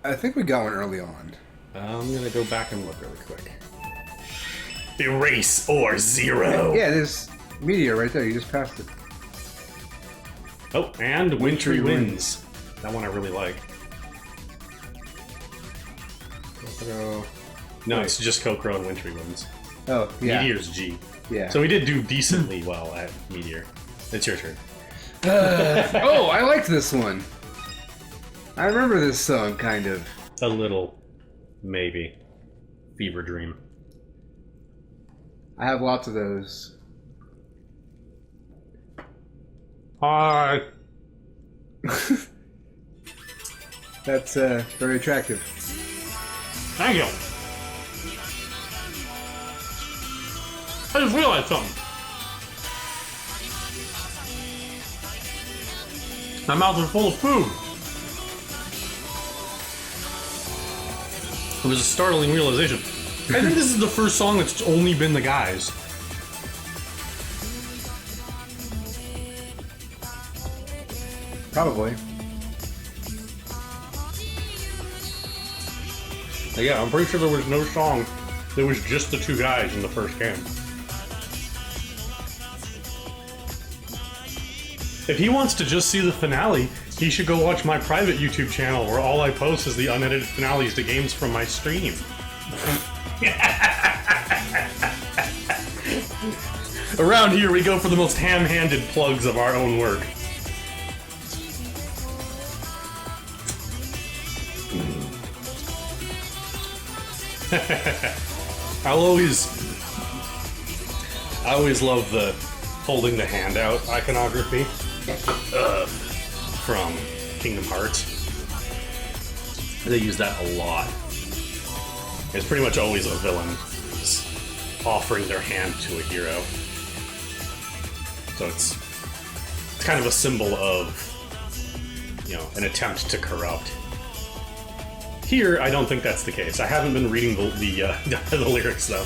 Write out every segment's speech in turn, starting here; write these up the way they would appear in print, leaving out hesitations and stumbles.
I think we got one early on. I'm gonna go back and look really quick. Erase or zero. Yeah, there's Meteor right there. You just passed it. Oh, and Wintry Winds. That one I really like. No, it's just Kokoro and Wintry Winds. Oh, yeah. Meteor's G. Yeah. So we did do decently well at Meteor. It's your turn. Oh, I liked this one. I remember this song, kind of. A little, maybe. Fever Dream. I have lots of those. Hi. That's very attractive. Thank you. I just realized something. My mouth is full of food. It was a startling realization. I think this is the first song that's only been the guys. Probably. Yeah, I'm pretty sure there was no song. There was just the two guys in the first game. If he wants to just see the finale, he should go watch my private YouTube channel where all I post is the unedited finales to games from my stream. Around here, we go for the most ham-handed plugs of our own work. I always love the holding the hand out iconography from Kingdom Hearts. They use that a lot. It's pretty much always a villain offering their hand to a hero. So it's kind of a symbol of, you know, an attempt to corrupt. Here, I don't think that's the case. I haven't been reading the lyrics though.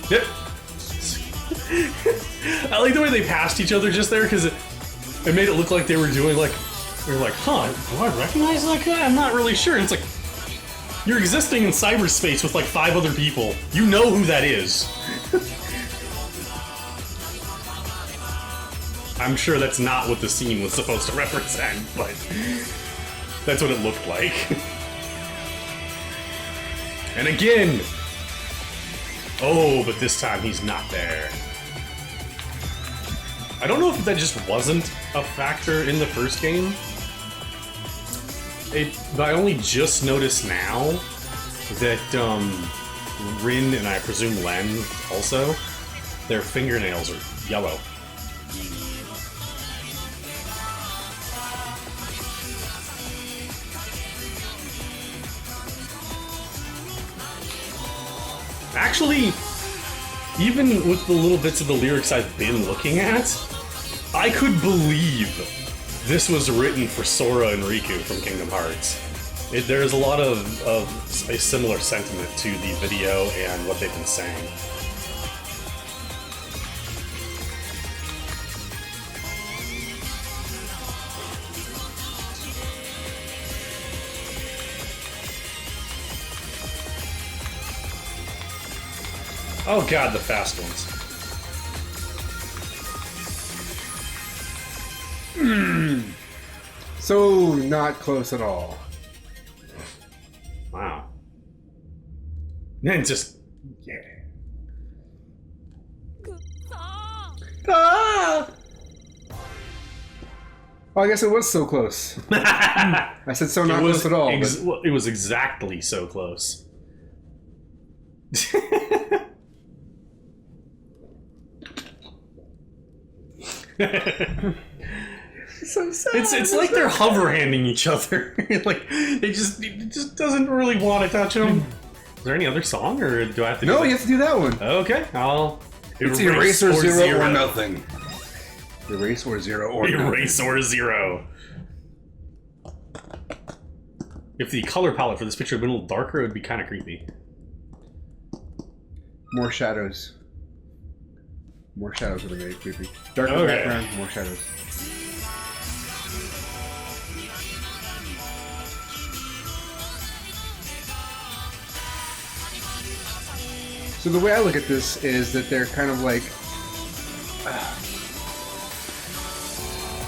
Yep. I like the way they passed each other just there because it made it look like they were doing like, we were like, huh, do I recognize that guy? I'm not really sure. And it's like, you're existing in cyberspace with like 5 other people. You know who that is. I'm sure that's not what the scene was supposed to represent, but that's what it looked like. And again! Oh, but this time he's not there. I don't know if that just wasn't a factor in the first game. But I only just noticed now that Rin and I presume Len also, their fingernails are yellow. Actually, even with the little bits of the lyrics I've been looking at, I could believe this was written for Sora and Riku from Kingdom Hearts. There's a lot of a similar sentiment to the video and what they've been saying. Oh god, the fast ones. So, not close at all. Wow. And just... yeah. Ah! Oh, I guess it was so close. I said so not close at all. It was exactly so close. So sad. It's like they're hover handing each other. Like it just doesn't really want to touch them. Is there any other song, or do I have to? No, you have to do that one. Okay, I'll. It's erase or zero or nothing. Erase or zero or nothing. Erase or zero. If the color palette for this picture had been a little darker, it would be kind of creepy. More shadows. More shadows are really creepy. Dark Okay. background, more shadows. So the way I look at this is that they're kind of like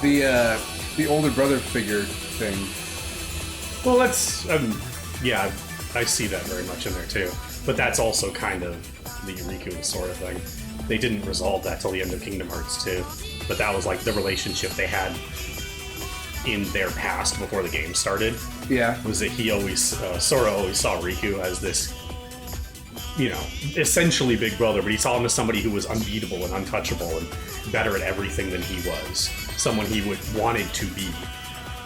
the older brother figure thing. Well, that's yeah, I see that very much in there too. But that's also kind of the Riku and Sora thing. They didn't resolve that till the end of Kingdom Hearts 2, but that was like the relationship they had in their past before the game started. Yeah. Was that he always Sora always saw Riku as this, you know, essentially big brother, but he saw him as somebody who was unbeatable and untouchable and better at everything than he was. Someone he wanted to be.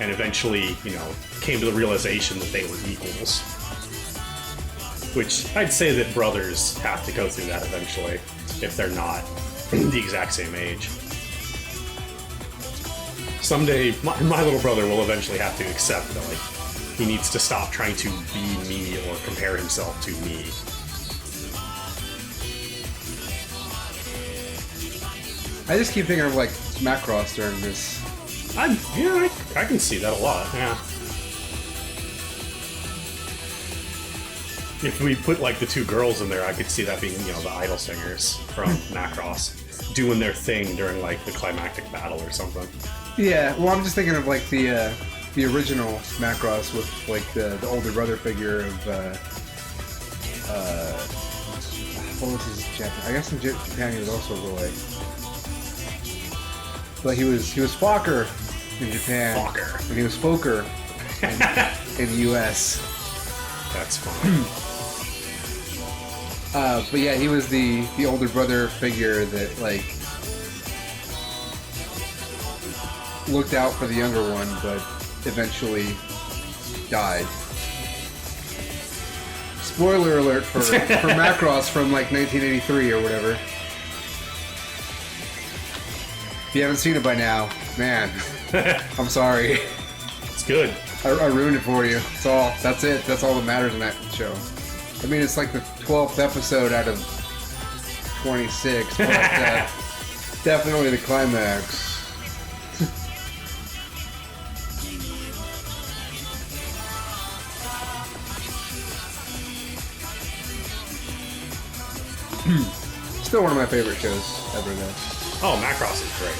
And eventually, you know, came to the realization that they were equals. Which I'd say that brothers have to go through that eventually, if they're not the exact same age. Someday, my little brother will eventually have to accept that, like, he needs to stop trying to be me or compare himself to me. I just keep thinking of like Macross during this. I can see that a lot, yeah. If we put like the two girls in there, I could see that being, you know, the idol singers from Macross doing their thing during like the climactic battle or something. Yeah, well, I'm just thinking of like the original Macross with like the older brother figure of what was his Japan? I guess in Japan he was also Roy, but he was Fokker in Japan. Fokker. And he was Fokker in the U.S. That's fine. But yeah, he was the older brother figure that like looked out for the younger one, but eventually died. Spoiler alert for Macross from like 1983 or whatever. If you haven't seen it by now, man, I'm sorry. It's good. I ruined it for you. That's it. That's all that matters in that show. I mean, it's like the 12th episode out of 26, but definitely the climax. Still one of my favorite shows ever, though. Oh, Macross is great.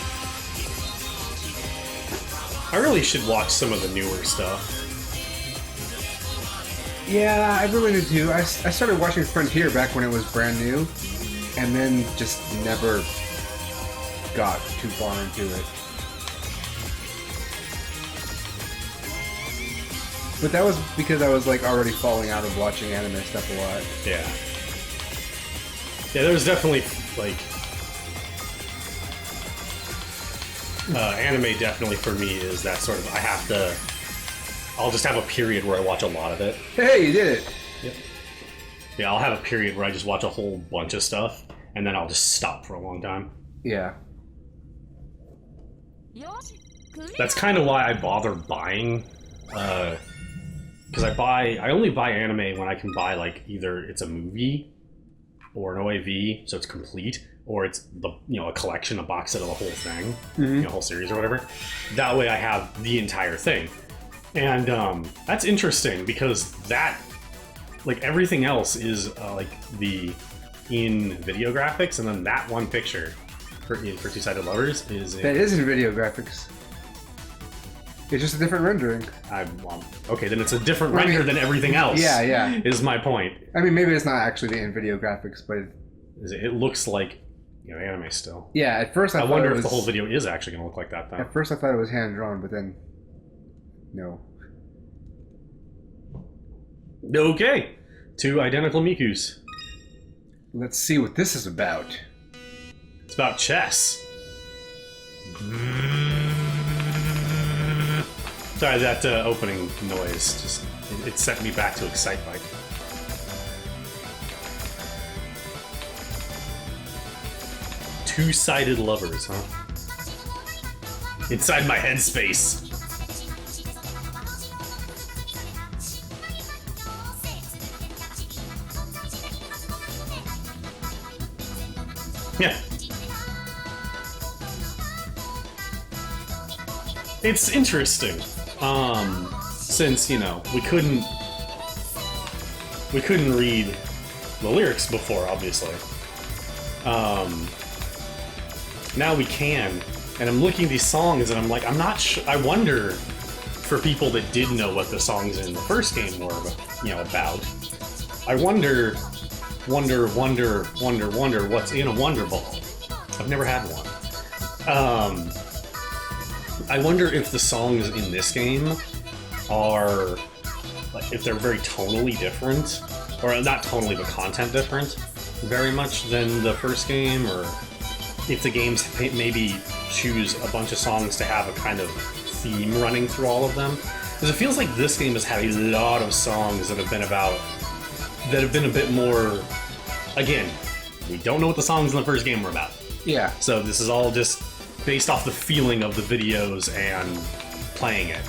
I really should watch some of the newer stuff. Yeah, I really did too. I started watching Frontier back when it was brand new, and then just never got too far into it. But that was because I was like already falling out of watching anime stuff a lot. Yeah. Yeah, there was definitely, like... anime definitely for me is that sort of, I'll just have a period where I watch a lot of it. Hey, you did it! Yep. Yeah, I'll have a period where I just watch a whole bunch of stuff, and then I'll just stop for a long time. Yeah. That's kind of why I bother buying, because I only buy anime when I can buy, like, either it's a movie, or an OAV, so it's complete, or it's a collection, a box set of the whole thing, a whole series or whatever. That way I have the entire thing. And that's interesting because that, like everything else is like in video graphics, and then that one picture for Two-Sided Lovers is That is in video graphics. It's just a different rendering. Okay, then it's a different render than everything else. Yeah. Is my point. I mean, maybe it's not actually in video graphics, but It looks like anime still. yeah. At first, I wonder thought it if the was, whole video is actually going to look like that, though. At first, I thought it was hand drawn, but then no. Okay, two identical Mikus. Let's see what this is about. It's about chess. Sorry, that opening noise just it sent me back to Excitebike. Two-sided lovers, huh? Inside my headspace. Yeah. It's interesting, since, you know, we couldn't read the lyrics before, obviously. Now we can, and I'm looking at these songs and I'm like, I'm not sure. I wonder, for people that did know what the songs in the first game were, you know, about. I wonder what's in a Wonder Ball. I've never had one. I wonder if the songs in this game are, like, if they're very tonally different, or not tonally, but content different, very much than the first game, or if the games maybe choose a bunch of songs to have a kind of theme running through all of them. Because it feels like this game has had a lot of songs that have been a bit more, again, we don't know what the songs in the first game were about. Yeah. So this is all just based off the feeling of the videos and playing it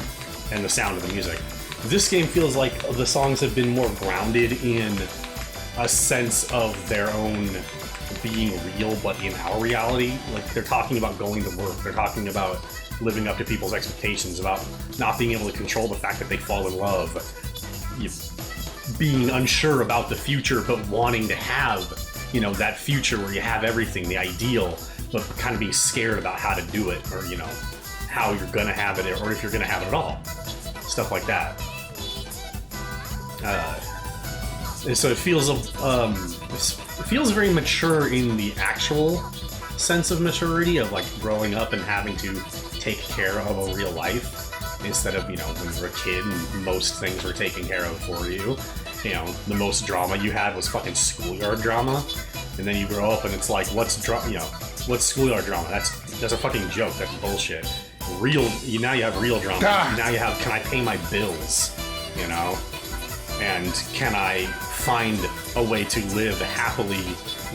and the sound of the music. This game feels like the songs have been more grounded in a sense of their own being real, but in our reality. Like, they're talking about going to work, they're talking about living up to people's expectations, about not being able to control the fact that they fall in love, being unsure about the future, but wanting to have, you know, that future where you have everything, the ideal, but kind of being scared about how to do it, or, you know, how you're gonna have it, or if you're gonna have it at all. Stuff like that. And so it feels very mature in the actual sense of maturity, of like growing up and having to take care of a real life, instead of, you know, when you were a kid and most things were taken care of for you. You know, the most drama you had was fucking schoolyard drama, and then you grow up and it's like, what's schoolyard drama? That's a fucking joke. That's bullshit. Now you have real drama. Now you have, can I pay my bills? You know, and can I find a way to live happily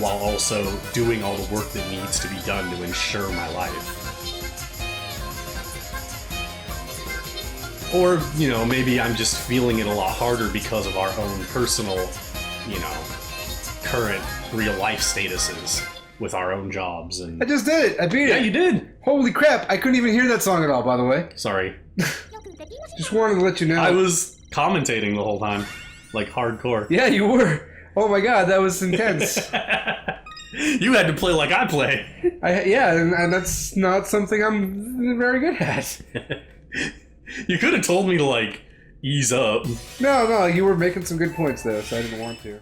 while also doing all the work that needs to be done to ensure my life? Or, you know, maybe I'm just feeling it a lot harder because of our own personal, you know, current real life statuses with our own jobs. And I just did it. I beat it. Yeah, you did. Holy crap. I couldn't even hear that song at all, by the way. Sorry. Just wanted to let you know. I was commentating the whole time. Like, hardcore. Yeah, you were. Oh my god, that was intense. You had to play like I play. And that's not something I'm very good at. You could have told me to, like, ease up. No, you were making some good points, though, so I didn't want to.